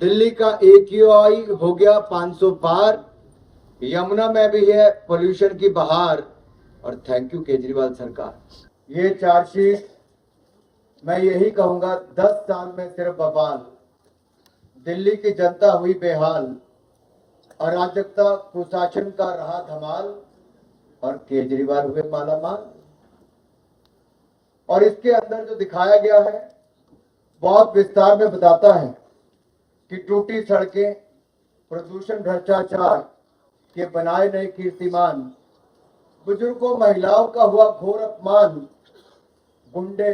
दिल्ली का AQI हो गया 500 पार। यमुना में भी है पोल्यूशन की बहार। और थैंक यू केजरीवाल सरकार। ये चार्जशीट मैं यही कहूंगा 10 साल में सिर्फ बवाल। दिल्ली की जनता हुई बेहाल, अराजकता कुशासन का रहा धमाल और केजरीवाल हुए मालामाल। और इसके अंदर जो दिखाया गया है बहुत विस्तार में बताता है कि टूटी सड़कें, प्रदूषण, भ्रष्टाचार के बनाए नए कीर्तिमान, बुजुर्गों महिलाओं का हुआ घोर अपमान, गुंडे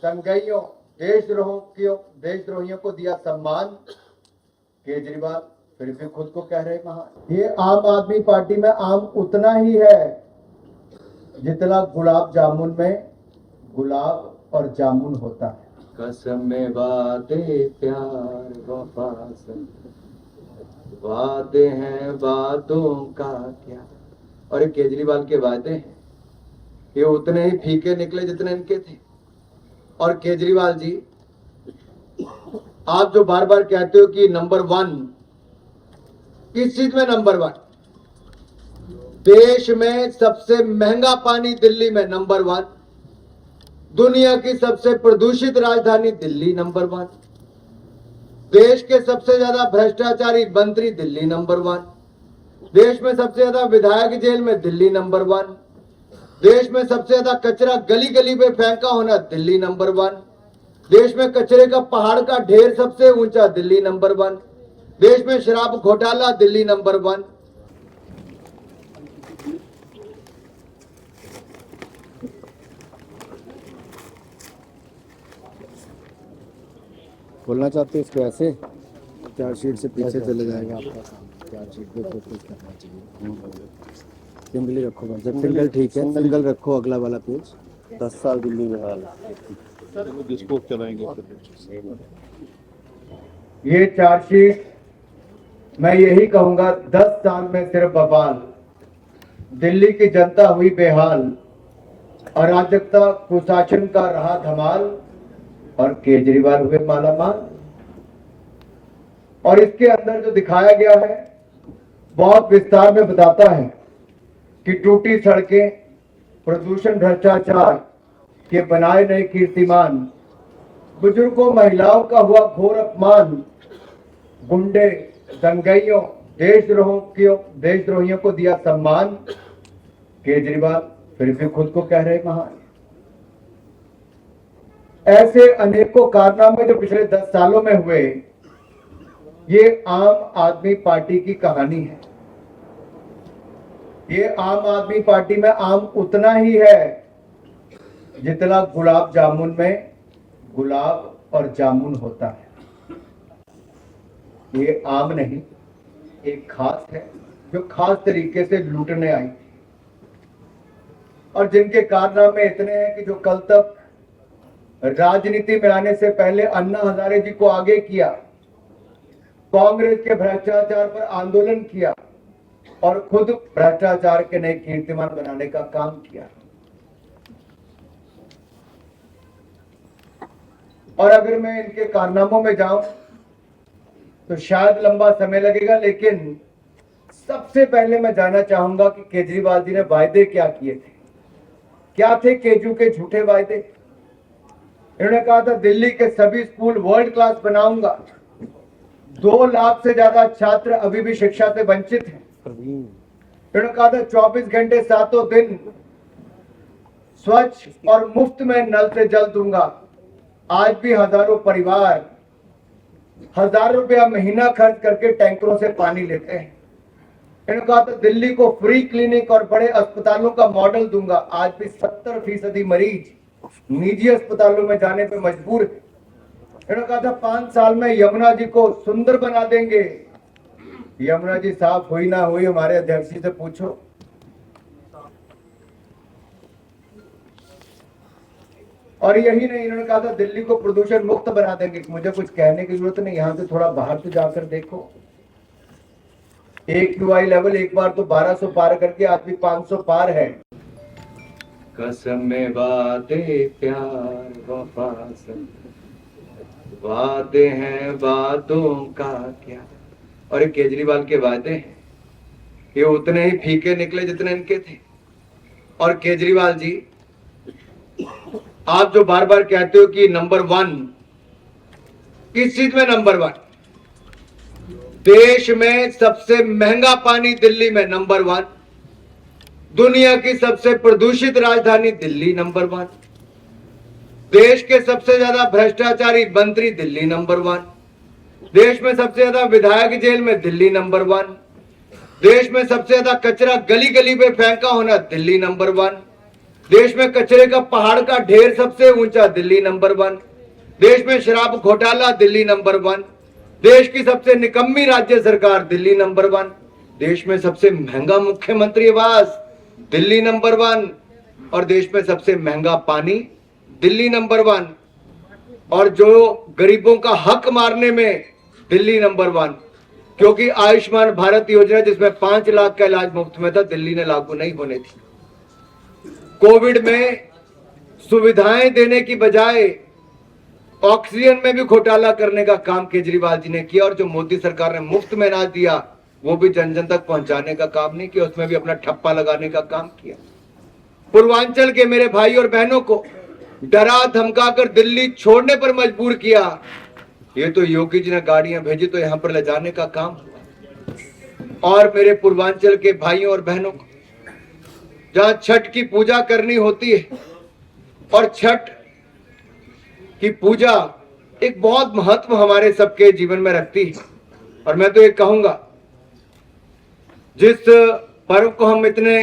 दंगइयों देशद्रोहियों को दिया सम्मान। केजरीवाल फिर भी खुद को कह रहे महान। ये आम आदमी पार्टी में आम उतना ही है जितना गुलाब जामुन में गुलाब और जामुन होता है। कसम में वादे प्यार वफा वादे हैं वादों का क्या। और ये केजरीवाल के वादे हैं, ये उतने ही फीके निकले जितने इनके थे। और केजरीवाल जी, आप जो बार बार कहते हो कि नंबर 1, किस चीज में नंबर 1? देश में सबसे महंगा पानी दिल्ली में नंबर 1, दुनिया की सबसे प्रदूषित राजधानी दिल्ली नंबर 1, देश के सबसे ज्यादा भ्रष्टाचारी मंत्री दिल्ली नंबर 1, देश में सबसे ज्यादा विधायक जेल में दिल्ली नंबर 1, देश में सबसे ज्यादा कचरा गली गली पे फेंका होना दिल्ली नंबर 1, देश में कचरे का पहाड़ का ढेर सबसे ऊंचा दिल्ली नंबर 1, देश में शराब घोटाला दिल्ली नंबर 1। बोलना चाहते हैं इसको ऐसे चार्जशीट से पीछे चले जाएगा आपका काम। चार्जशीट पे फोकस करना चाहिए। सिंगल रखो, जब सिंगल ठीक है, सिंगल रखो। अगला वाला पेज 10 साल दिल्ली में हाल जिसको चलाएंगे। ये चार्जशीट मैं यही कहूंगा 10 साल में सिर्फ बवाल। दिल्ली की जनता हुई बेहाल, अराजकता कुशासन का रहा धमाल और केजरीवाल हुए मालामाल। और इसके अंदर जो दिखाया गया है बहुत विस्तार में बताता है कि टूटी सड़कें, प्रदूषण, भ्रष्टाचार के बनाए नए कीर्तिमान, बुजुर्गों महिलाओं का हुआ घोर अपमान, गुंडे दंगइयों देशद्रोहियों को दिया सम्मान। केजरीवाल फिर भी खुद को कह रहे महान। ऐसे अनेकों कारनामे जो पिछले 10 सालों में हुए, ये आम आदमी पार्टी की कहानी है। ये आम आदमी पार्टी में आम उतना ही है जितना गुलाब जामुन में गुलाब और जामुन होता है। ये आम नहीं, एक खास है जो खास तरीके से लूटने आई थी। और जिनके कारनामे इतने हैं कि जो कल तक राजनीति में आने से पहले अन्ना हजारे जी को आगे किया, कांग्रेस के भ्रष्टाचार पर आंदोलन किया और खुद भ्रष्टाचार के नए कीर्तिमान बनाने का काम किया। और अगर मैं इनके कारनामों में जाऊं तो शायद लंबा समय लगेगा, लेकिन सबसे पहले मैं जानना चाहूंगा कि केजरीवाल जी ने वायदे क्या किए थे। क्या थे केजू के झूठे वायदे? इन्होंने कहा था दिल्ली के सभी स्कूल वर्ल्ड क्लास बनाऊंगा। 2 लाख से ज्यादा छात्र अभी भी शिक्षा से वंचित हैं। इन्होंने कहा था 24 घंटे 7 दिन स्वच्छ और मुफ्त में नल से जल दूंगा। आज भी हजारों परिवार हजारों रुपया महीना खर्च करके टैंकरों से पानी लेते हैं। इन्होंने कहा था दिल्ली को फ्री क्लिनिक और बड़े अस्पतालों का मॉडल दूंगा। आज भी 70% मरीज निजी अस्पतालों में जाने पे मजबूर है। इन्होंने कहा था 5 साल में यमुना जी को सुंदर बना देंगे। यमुना जी साफ हुई ना हुई, हमारे अध्यक्ष जी से पूछो। और यही नहीं, इन्होंने कहा था दिल्ली को प्रदूषण मुक्त बना देंगे। मुझे कुछ कहने की जरूरत नहीं, यहां से थोड़ा बाहर तो जाकर देखो। AQI लेवल एक बार तो 1200 पार करके आज भी 500 पार है। कसम में वादे प्यार वफा वादे हैं वादों का क्या। और ये केजरीवाल के वादे हैं, ये उतने ही फीके निकले जितने इनके थे। और केजरीवाल जी, आप जो बार बार कहते हो कि नंबर 1, किस चीज में नंबर 1? देश में सबसे महंगा पानी दिल्ली में नंबर 1, दुनिया की सबसे प्रदूषित राजधानी दिल्ली नंबर 1, देश के सबसे ज्यादा भ्रष्टाचारी मंत्री दिल्ली नंबर 1, देश में सबसे ज्यादा विधायक जेल में दिल्ली नंबर 1, देश में सबसे ज्यादा कचरा गली गली पे फेंका होना दिल्ली नंबर 1, देश में कचरे का पहाड़ का ढेर सबसे ऊंचा दिल्ली नंबर 1, देश में शराब घोटाला दिल्ली नंबर 1, देश की सबसे निकम्मी राज्य सरकार दिल्ली नंबर 1, देश में सबसे महंगा मुख्यमंत्री आवास दिल्ली नंबर 1, और देश में सबसे महंगा पानी दिल्ली नंबर 1, और जो गरीबों का हक मारने में दिल्ली नंबर 1, क्योंकि आयुष्मान भारत योजना जिसमें 5 लाख का इलाज मुफ्त में था, दिल्ली ने लागू नहीं होने थी। कोविड में सुविधाएं देने की बजाय ऑक्सीजन में भी घोटाला करने का काम केजरीवाल जी ने किया, और जो मोदी सरकार ने मुफ्त में अनाज दिया वो भी जन जन तक पहुंचाने का काम नहीं किया, उसमें भी अपना ठप्पा लगाने का काम किया। पूर्वांचल के मेरे भाई और बहनों को डरा धमकाकर दिल्ली छोड़ने पर मजबूर किया। ये तो योगी जी ने गाड़ियां भेजी तो यहां पर ले जाने का काम हुआ। और मेरे पूर्वांचल के भाइयों और बहनों को जहां छठ की पूजा करनी होती है, और छठ की पूजा एक बहुत महत्व हमारे सबके जीवन में रखती है, और मैं तो ये कहूंगा जिस पर्व को हम इतने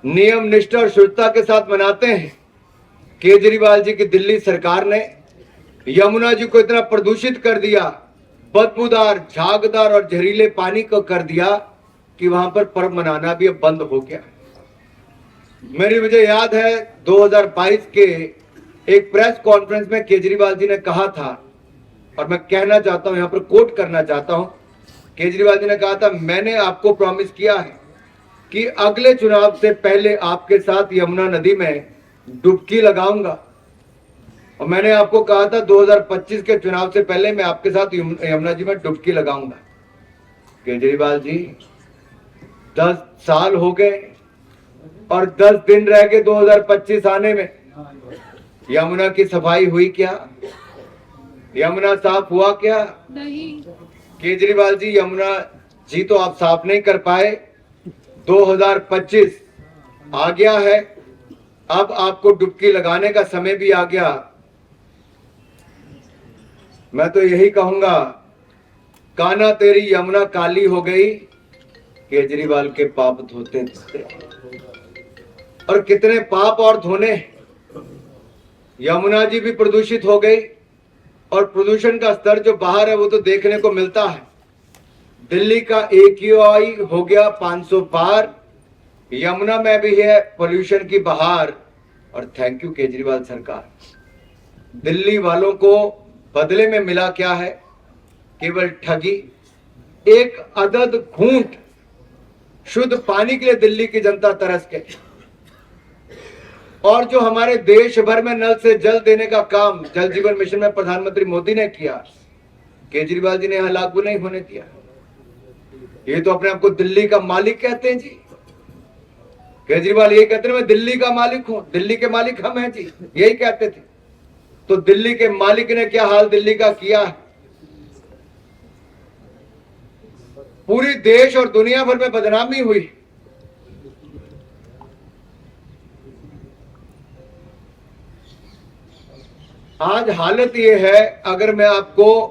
नियम निष्ठा और शुद्धता के साथ मनाते हैं, केजरीवाल जी की दिल्ली सरकार ने यमुना जी को इतना प्रदूषित कर दिया, बदबूदार, झागदार और जहरीले पानी को कर दिया कि वहां पर पर्व मनाना भी अब बंद हो गया। मुझे याद है 2022 के एक प्रेस कॉन्फ्रेंस में केजरीवाल जी ने कहा था, और मैं कहना चाहता हूं, यहां पर कोट करना चाहता हूं, केजरीवाल जी ने कहा था, मैंने आपको प्रॉमिस किया है कि अगले चुनाव से पहले आपके साथ यमुना नदी में डुबकी लगाऊंगा। और मैंने आपको कहा था 2025 के चुनाव से पहले मैं आपके साथ यमुना जी में डुबकी लगाऊंगा। केजरीवाल जी 10 साल हो गए और 10 दिन रह गए 2025 आने में। यमुना की सफाई हुई क्या? यमुना साफ हुआ क्या? नहीं। केजरीवाल जी, यमुना जी तो आप साफ नहीं कर पाए। 2025 आ गया है, अब आपको डुबकी लगाने का समय भी आ गया। मैं तो यही कहूंगा, कान्हा तेरी यमुना काली हो गई, केजरीवाल के पाप धोते धोते। और कितने पाप और धोने। यमुना जी भी प्रदूषित हो गई, और प्रदूषण का स्तर जो बाहर है वो तो देखने को मिलता है। दिल्ली का AQI हो गया 500 पार, यमुना में भी है पोल्यूशन की बहार। और थैंक यू केजरीवाल सरकार। दिल्ली वालों को बदले में मिला क्या है? केवल ठगी। एक अदद घूंट शुद्ध पानी के लिए दिल्ली की जनता तरस गई। और जो हमारे देश भर में नल से जल देने का काम जल जीवन मिशन में प्रधानमंत्री मोदी ने किया, केजरीवाल जी ने यहां लागू नहीं होने दिया। ये तो अपने आप को दिल्ली का मालिक कहते हैं जी। केजरीवाल ये कहते हैं मैं दिल्ली का मालिक हूं, दिल्ली के मालिक हम हैं जी, यही कहते थे। तो दिल्ली के मालिक ने क्या हाल दिल्ली का किया है? पूरी देश और दुनिया भर में बदनामी हुई। आज हालत ये है, अगर मैं आपको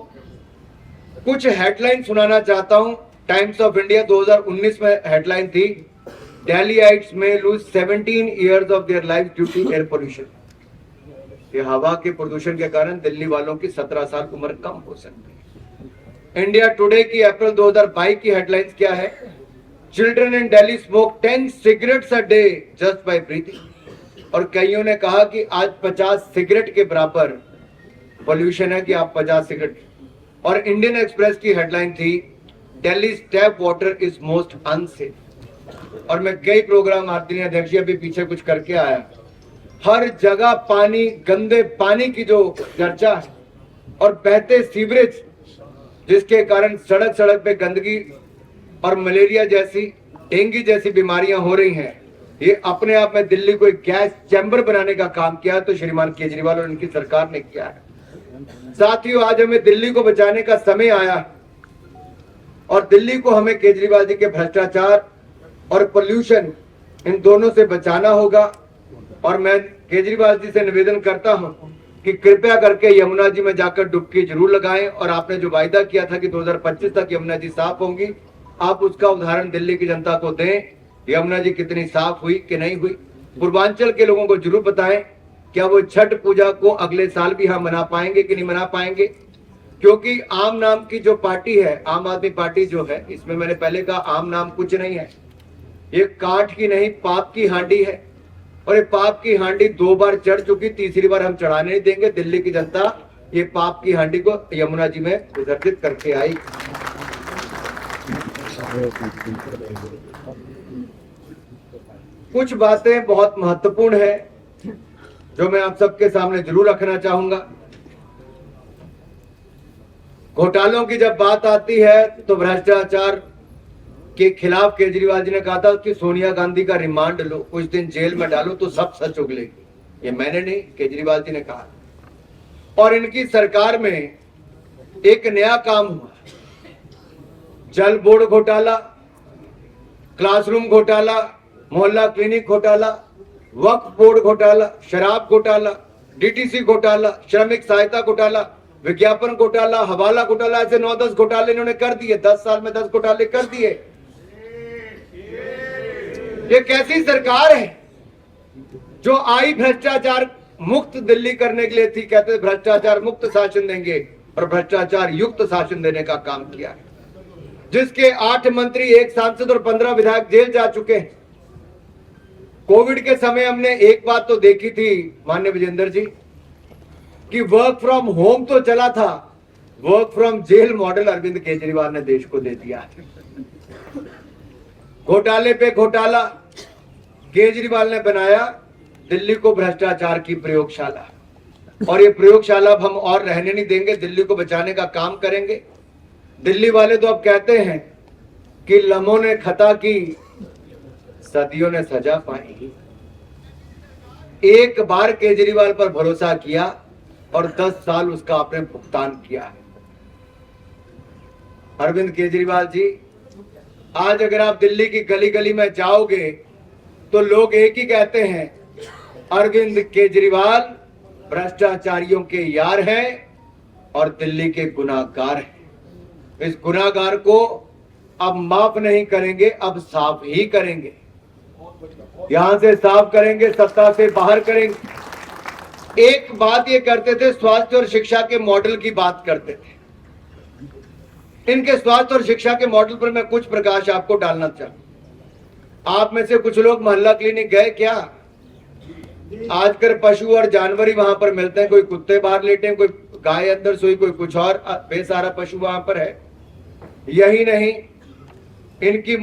कुछ हेडलाइन सुनाना चाहता हूं। टाइम्स ऑफ इंडिया 2019 में हेडलाइन थी, Delhiites may lose 17 years of their life due to air pollution. ये हवा के प्रदूषण के कारण दिल्ली वालों की 17 साल उम्र कम हो सकती है। इंडिया टुडे की अप्रैल 2022 की हेडलाइंस क्या है? Children in Delhi smoke 10 cigarettes a day just by breathing. और कईयों ने कहा कि आज 50 सिगरेट के बराबर पोल्यूशन है कि आप 50 सिगरेट। और इंडियन एक्सप्रेस की हेडलाइन थी, Delhi tap water is most unsafe. और मैं कई प्रोग्राम आदरणीय अध्यक्ष जी अभी पीछे कुछ करके आया, हर जगह पानी, गंदे पानी की जो चर्चा है, और बहते सीवरेज जिसके कारण सड़क सड़क पे गंदगी और मलेरिया जैसी, डेंगू जैसी बीमारियां हो रही हैं, ये अपने आप में दिल्ली को एक गैस चैम्बर बनाने का काम किया तो श्रीमान केजरीवाल और उनकी सरकार ने किया है। साथियों, आज हमें दिल्ली को बचाने का समय आया है और दिल्ली को हमें केजरीवाल जी के भ्रष्टाचार और पोल्यूशन इन दोनों से बचाना होगा। और मैं केजरीवाल जी से निवेदन करता हूं कि कृपया करके यमुना जी में जाकर डुबकी जरूर लगाएं और आपने जो वायदा किया था कि 2025 तक यमुना जी साफ होंगी, आप उसका उदाहरण दिल्ली की जनता को दें। यमुना जी कितनी साफ हुई कि नहीं हुई, पूर्वांचल के लोगों को जरूर बताएं। क्या वो छठ पूजा को अगले साल भी हम मना पाएंगे कि नहीं मना पाएंगे? क्योंकि आम नाम की जो पार्टी है, आम आदमी पार्टी जो है, इसमें मैंने पहले कहा आम नाम कुछ नहीं है, ये काठ की नहीं पाप की हांडी है। और ये पाप की हांडी 2 बार चढ़ चुकी, तीसरी बार हम चढ़ाने नहीं देंगे। दिल्ली की जनता ये पाप की हांडी को यमुना जी में विसर्जित करके आई। कुछ बातें बहुत महत्वपूर्ण है जो मैं आप सबके सामने जरूर रखना चाहूंगा। घोटालों की जब बात आती है तो भ्रष्टाचार के खिलाफ केजरीवाल जी ने कहा था कि सोनिया गांधी का रिमांड लो, कुछ दिन जेल में डालो तो सब सच उगलेगी। ये मैंने नहीं, केजरीवाल जी ने कहा। और इनकी सरकार में एक नया काम हुआ, जल बोर्ड घोटाला, क्लासरूम घोटाला, मोहल्ला क्लिनिक घोटाला, वक्फ बोर्ड घोटाला, शराब घोटाला, डीटीसी घोटाला, श्रमिक सहायता घोटाला, विज्ञापन घोटाला, हवाला घोटाला, ऐसे 9-10 घोटाले इन्होंने कर दिए। 10 साल में 10 घोटाले कर दिए। ये कैसी सरकार है जो आई भ्रष्टाचार मुक्त दिल्ली करने के लिए थी? कहते भ्रष्टाचार मुक्त शासन देंगे और भ्रष्टाचार युक्त शासन देने का काम किया है। जिसके 8 मंत्री, 1 सांसद और 15 विधायक जेल जा चुके हैं। कोविड के समय हमने एक बात तो देखी थी माननीय विजेंद्र जी, कि वर्क फ्रॉम होम तो चला था, work from jail model Arvind Kejriwal ने देश को दे दिया। घोटाले पे घोटाला केजरीवाल ने बनाया दिल्ली को भ्रष्टाचार की प्रयोगशाला, और ये प्रयोगशाला अब हम और रहने नहीं देंगे। दिल्ली को बचाने का काम करेंगे। दिल्ली वाले तो अब कहते हैं कि लम्हों ने खता की, सदियों ने सजा पाई। एक बार केजरीवाल पर भरोसा किया और 10 साल उसका आपने भुगतान किया है। अरविंद केजरीवाल जी, आज अगर आप दिल्ली की गली गली में जाओगे तो लोग एक ही कहते हैं, अरविंद केजरीवाल भ्रष्टाचारियों के यार हैं और दिल्ली के गुनाहगार हैं। इस गुनाहगार को अब माफ नहीं करेंगे, अब साफ ही करेंगे। यहां से साफ करेंगे, सत्ता से बाहर करेंगे। एक बात ये करते थे, स्वास्थ्य और शिक्षा के मॉडल की बात करते थे। इनके स्वास्थ्य और शिक्षा के मॉडल पर मैं कुछ प्रकाश आपको डालना चाहूं। आप में से कुछ लोग मोहल्ला क्लिनिक गए क्या? आजकल पशु और जानवर ही वहां पर मिलते हैं। कोई कुत्ते बाहर लेटे हैं, कोई गाय अंदर सोई, कोई कुछ और, बेसहारा पशु वहां पर है। यही नहीं, इनकी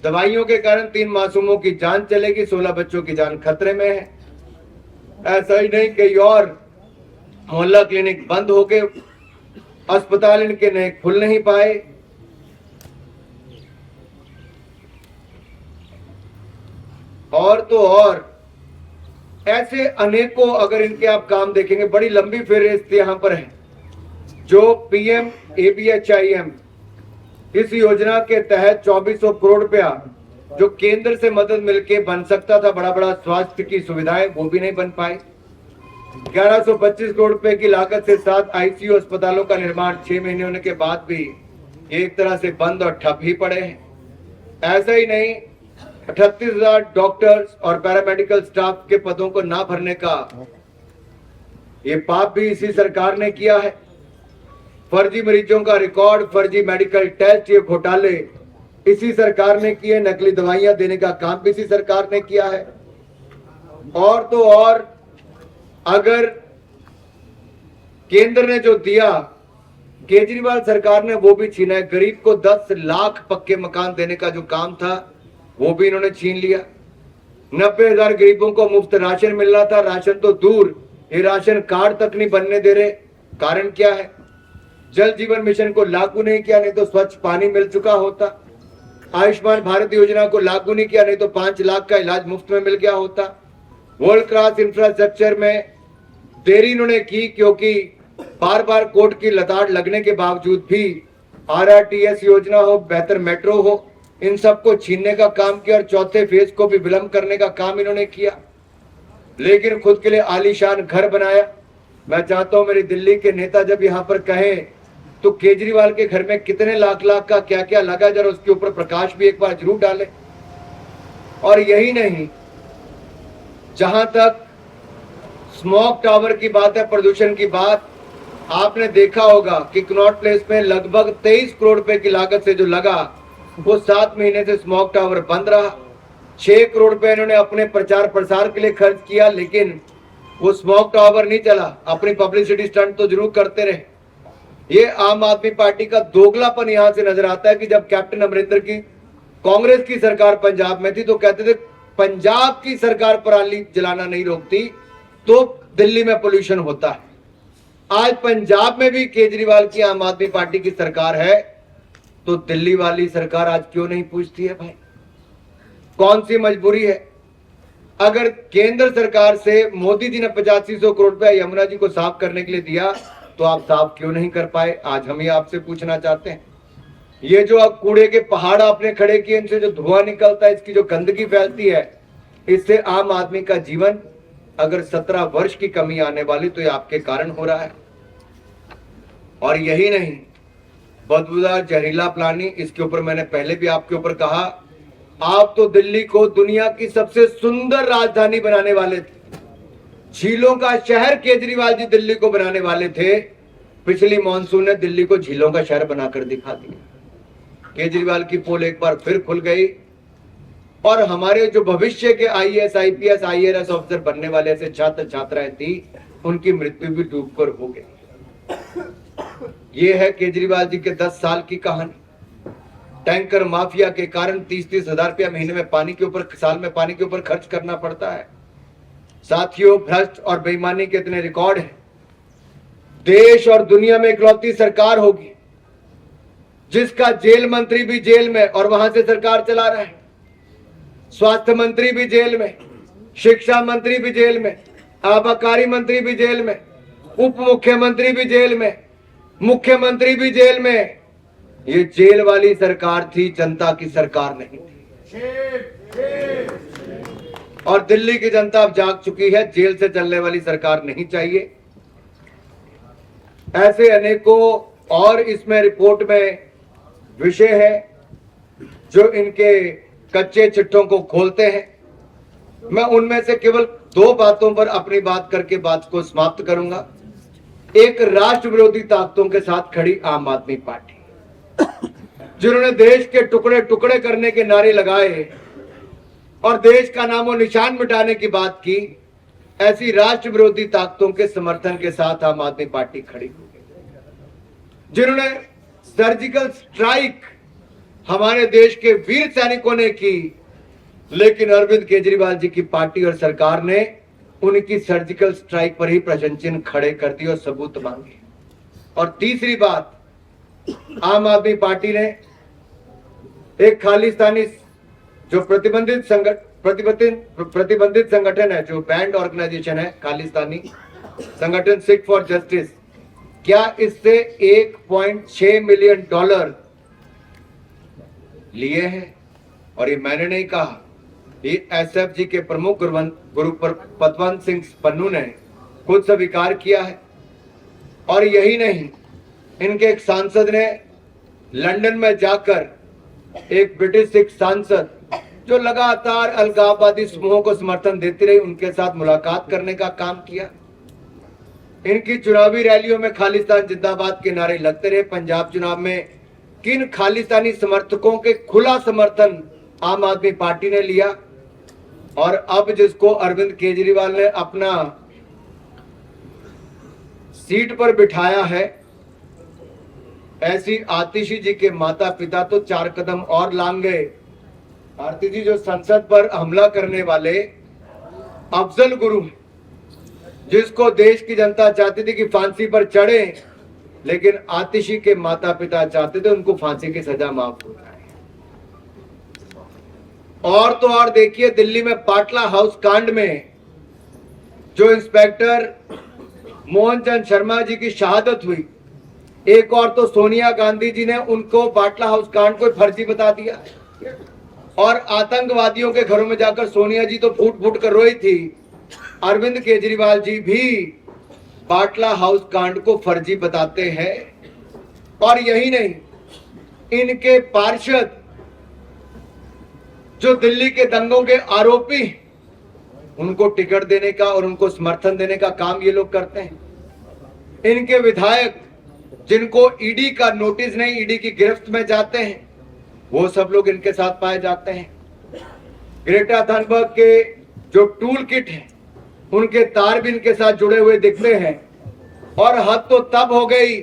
दवाइयों के कारण 3 मासूमों की जान चलेगी, 16 बच्चों की जान खतरे में है। ऐसा ही नहीं, कई और मोहल्ला क्लिनिक बंद हो गए, अस्पताल इनके नए खुल नहीं पाए। और तो और ऐसे अनेकों, अगर इनके आप काम देखेंगे, बड़ी लंबी फेहरिस्त यहां पर है। जो पीएम ABHIM इस योजना के तहत 2400 करोड़ रुपया जो केंद्र से मदद मिलके बन सकता था, बड़ा बड़ा स्वास्थ्य की सुविधाएं, वो भी नहीं बन पाई। 1125 करोड़ रुपए की लागत से 7 ICU अस्पतालों का निर्माण 6 महीने होने के बाद भी एक तरह से बंद और ठप ही पड़े हैं। ऐसा ही नहीं, 38,000 डॉक्टर्स और पैरामेडिकल स्टाफ के पदों को ना भरने का ये पाप भी इसी सरकार ने किया है। फर्जी मरीजों का रिकॉर्ड, फर्जी मेडिकल टेस्ट, ये घोटाले इसी सरकार ने किए। नकली दवाइयां देने का काम भी इसी सरकार ने किया है। और तो और, अगर केंद्र ने जो दिया, केजरीवाल सरकार ने वो भी छीना है। गरीब को 10 लाख पक्के मकान देने का जो काम था, वो भी इन्होंने छीन लिया। 90,000 गरीबों को मुफ्त राशन मिल रहा था। राशन तो दूर, ये राशन कार्ड तक नहीं बनने दे रहे। कारण क्या है? जल जीवन मिशन को लागू नहीं किया, नहीं तो स्वच्छ पानी मिल चुका होता। आयुष्मान भारत योजना को लागू नहीं किया, नहीं तो 5 लाख का इलाज मुफ्त में मिल गया होता। वर्ल्ड क्लास इंफ्रास्ट्रक्चर में देरी इन्होंने की क्योंकि बार बार कोर्ट की लताड़ लगने के बावजूद भी RRTS योजना हो, बेहतर मेट्रो हो, इन सबको छीनने का काम किया और चौथे फेज को भी विलंब करने का काम इन्होंने किया। लेकिन खुद के लिए आलीशान घर बनाया। मैं चाहता हूं मेरी दिल्ली के नेता जब यहां पर कहें तो केजरीवाल के घर में कितने लाख लाख का क्या क्या लगा, जरा उसके ऊपर प्रकाश भी एक बार जरूर डालें। और यही नहीं, जहां तक स्मोक टावर की बात है, प्रदूषण की बात, आपने देखा होगा कि कनॉट प्लेस में लगभग 23 करोड़ रुपए की लागत से जो लगा वो 7 महीने से स्मोक टावर बंद रहा। 6 करोड़ रुपए इन्होंने अपने प्रचार प्रसार के लिए खर्च किया, लेकिन वो स्मोक टावर नहीं चला। अपनी पब्लिसिटी स्टंट तो जरूर करते रहे। ये आम आदमी पार्टी का दोगलापन यहां से नजर आता है कि जब कैप्टन अमरिंदर की कांग्रेस की सरकार पंजाब में थी तो कहते थे पंजाब की सरकार पराली जलाना नहीं रोकती तो दिल्ली में पोल्यूशन होता है। आज पंजाब में भी केजरीवाल की आम आदमी पार्टी की सरकार है तो दिल्ली वाली सरकार आज क्यों नहीं पूछती है? भाई कौन सी मजबूरी है? अगर केंद्र सरकार से मोदी जी ने 8500 करोड़ रुपया यमुना जी को साफ करने के लिए दिया तो आप साफ क्यों नहीं कर पाए? आज हम ये आपसे पूछना चाहते हैं। ये जो आप कूड़े के पहाड़ आपने खड़े किए, इनसे जो धुआं निकलता है, इसकी जो गंदगी फैलती है, इससे आम आदमी का जीवन अगर 17 वर्ष की कमी आने वाली तो ये आपके कारण हो रहा है। और यही नहीं, बदबूदार जहरीला पानी, इसके ऊपर मैंने पहले भी आपके ऊपर कहा, आप तो दिल्ली को दुनिया की सबसे सुंदर राजधानी बनाने वाले थे। झीलों का शहर केजरीवाल जी दिल्ली को बनाने वाले थे। पिछली मॉनसून ने दिल्ली को झीलों का शहर बनाकर दिखा दिया। केजरीवाल की पोल एक बार फिर खुल गई और हमारे जो भविष्य के IAS, IPS, IRS ऑफिसर बनने वाले ऐसे छात्र छात्राएं थी, उनकी मृत्यु भी डूबकर हो गई। ये है केजरीवाल जी के 10 साल की कहानी। टैंकर माफिया के कारण 30-30 हजार रुपया महीने में पानी के ऊपर, साल में पानी के ऊपर खर्च करना पड़ता है। साथियों, भ्रष्ट और बेईमानी के इतने रिकॉर्ड हैं। देश और दुनिया में इकलौती सरकार होगी जिसका जेल मंत्री भी जेल में और वहां से सरकार चला रहा है, स्वास्थ्य मंत्री भी जेल में, शिक्षा मंत्री भी जेल में, आबकारी मंत्री भी जेल में, उप मुख्यमंत्री भी जेल में, मुख्यमंत्री भी जेल में। ये जेल वाली सरकार थी, जनता की सरकार नहीं थी। और दिल्ली की जनता अब जाग चुकी है, जेल से चलने वाली सरकार नहीं चाहिए। ऐसे अनेकों और इसमें रिपोर्ट में विषय है जो इनके कच्चे चिट्ठों को खोलते हैं। मैं उनमें से केवल 2 बातों पर अपनी बात करके बात को समाप्त करूंगा। एक, राष्ट्र विरोधी ताकतों के साथ खड़ी आम आदमी पार्टी, जिन्होंने देश के टुकड़े टुकड़े करने के नारे लगाए और देश का नामो निशान मिटाने की बात की, ऐसी राष्ट्र विरोधी ताकतों के समर्थन के साथ आम आदमी पार्टी खड़ी हो गई, जिन्होंने सर्जिकल स्ट्राइक हमारे देश के वीर सैनिकों ने की, लेकिन अरविंद केजरीवाल जी की पार्टी और सरकार ने उनकी सर्जिकल स्ट्राइक पर ही प्रश्न चिन्ह खड़े कर दिए और सबूत मांगे। और तीसरी बात, आम आदमी पार्टी ने एक खालिस्तानी जो प्रतिबंधित संगठन है, जो बैंड ऑर्गेनाइजेशन है, खालिस्तानी संगठन सिख फॉर जस्टिस, क्या इससे $1.6 मिलियन लिए हैं? और ये मैंने नहीं कहा, ये SFG के प्रमुख पतवंत सिंह पन्नू ने खुद स्वीकार किया है। और यही नहीं, इनके एक सांसद ने लंदन में जाकर, एक ब्रिटिश सिख सांसद जो लगातार अलगाववादी समूहों को समर्थन देती रही, उनके साथ मुलाकात करने का काम किया। इनकी चुनावी रैलियों में खालिस्तान जिंदाबाद के नारे लगते रहे। पंजाब चुनाव में किन खालिस्तानी समर्थकों के खुला समर्थन आम आदमी पार्टी ने लिया, और अब जिसको अरविंद केजरीवाल ने अपना सीट पर बिठाया है, ऐसी आतिशी जी के माता पिता तो 4 कदम और लांग गए। आतिशी जो संसद पर हमला करने वाले अफजल गुरु हैं, जिसको देश की जनता चाहती थी कि फांसी पर चढ़े, लेकिन आतिशी के माता पिता चाहते थे उनको फांसी की सजा माफ हो जाए। और तो और देखिए, दिल्ली में पाटला हाउस कांड में जो इंस्पेक्टर मोहन चंद शर्मा जी की शहादत हुई, एक और तो सोनिया गांधी जी ने उनको पाटला हाउस कांड को फर्जी बता दिया, और आतंकवादियों के घरों में जाकर सोनिया जी तो फूट फूट कर रोई थी। अरविंद केजरीवाल जी भी पाटला हाउस कांड को फर्जी बताते हैं। और यही नहीं, इनके पार्षद जो दिल्ली के दंगों के आरोपी, उनको टिकट देने का और उनको समर्थन देने का काम ये लोग करते हैं। इनके विधायक जिनको ईडी का नोटिस नहीं, ईडी की गिरफ्त में जाते हैं, वो सब लोग इनके साथ पाए जाते हैं। ग्रेटा थनबर्ग के जो टूल किट है, उनके तार भी इनके साथ जुड़े हुए दिखते हैं। और हद तो तब हो गई,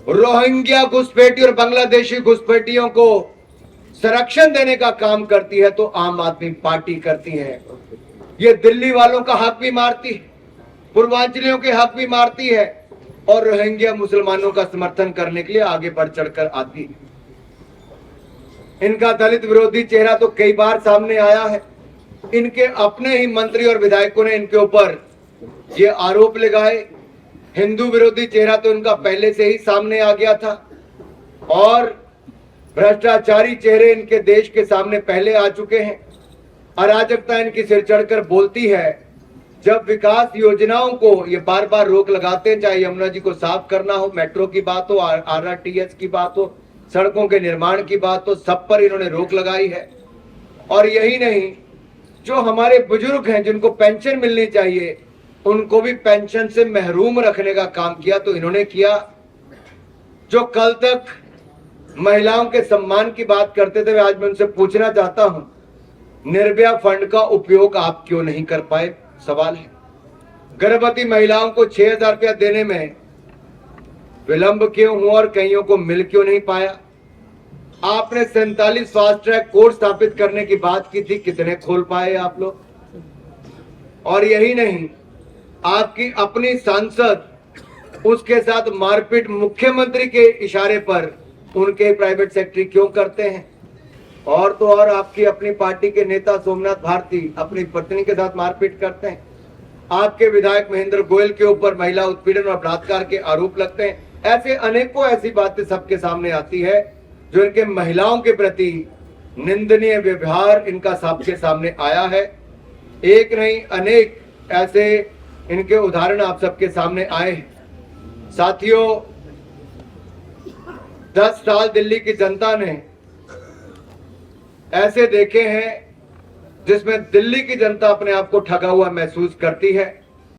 रोहिंग्या घुसपैठी और बांग्लादेशी घुसपैठियों को संरक्षण देने का काम करती है तो आम आदमी पार्टी करती है। ये दिल्ली वालों का हक भी मारती है, पूर्वांचलियों के हक भी मारती है, और रोहिंग्या मुसलमानों का समर्थन करने के लिए आगे बढ़ चढ़कर आती है। इनका दलित विरोधी चेहरा तो कई बार सामने आया है। इनके अपने ही मंत्री और विधायकों ने इनके ऊपर ये आरोप लगाए। हिंदू विरोधी चेहरा तो इनका पहले से ही सामने आ गया था, और भ्रष्टाचारी चेहरे इनके देश के सामने पहले आ चुके हैं। अराजकता इनकी सिर चढ़कर बोलती है। जब विकास योजनाओं को ये बार बार रोक लगाते हैं, चाहे यमुना जी को साफ करना हो, मेट्रो की बात हो, आरआरटीएस की बात हो, सड़कों के निर्माण की बात हो, सब पर इन्होंने रोक लगाई है। और यही नहीं, जो हमारे बुजुर्ग हैं जिनको पेंशन मिलनी चाहिए, उनको भी पेंशन से महरूम रखने का काम किया तो इन्होंने किया। जो कल तक महिलाओं के सम्मान की बात करते थे, आज मैं उनसे पूछना चाहता हूं, निर्भया फंड का उपयोग आप क्यों नहीं कर पाए? सवाल है। गर्भवती महिलाओं को 6,000 रुपया देने में विलंब क्यों हुआ और कईयों को मिल क्यों नहीं पाया? आपने 47 फास्ट ट्रैक कोर्ट स्थापित करने की बात की थी, कितने खोल पाए आप लोग? और यही नहीं, आपकी अपनी सांसद, उसके साथ मारपीट मुख्यमंत्री के इशारे पर उनके प्राइवेट सेक्रेटरी क्यों करते हैं? और तो और आपकी अपनी पार्टी के नेता सोमनाथ भारती अपनी पत्नी के साथ मारपीट करते हैं। आपके विधायक महेंद्र गोयल के ऊपर महिला उत्पीड़न और बलात्कार के आरोप लगते हैं। ऐसे अनेकों ऐसी बातें सबके सामने आती है जो इनके महिलाओं के प्रति निंदनीय व्यवहार इनका सबके सामने आया है। एक नहीं, अनेक ऐसे इनके उदाहरण आप सबके सामने आए हैं। साथियों, 10 साल दिल्ली की जनता ने ऐसे देखे हैं जिसमें दिल्ली की जनता अपने आप को ठगा हुआ महसूस करती है।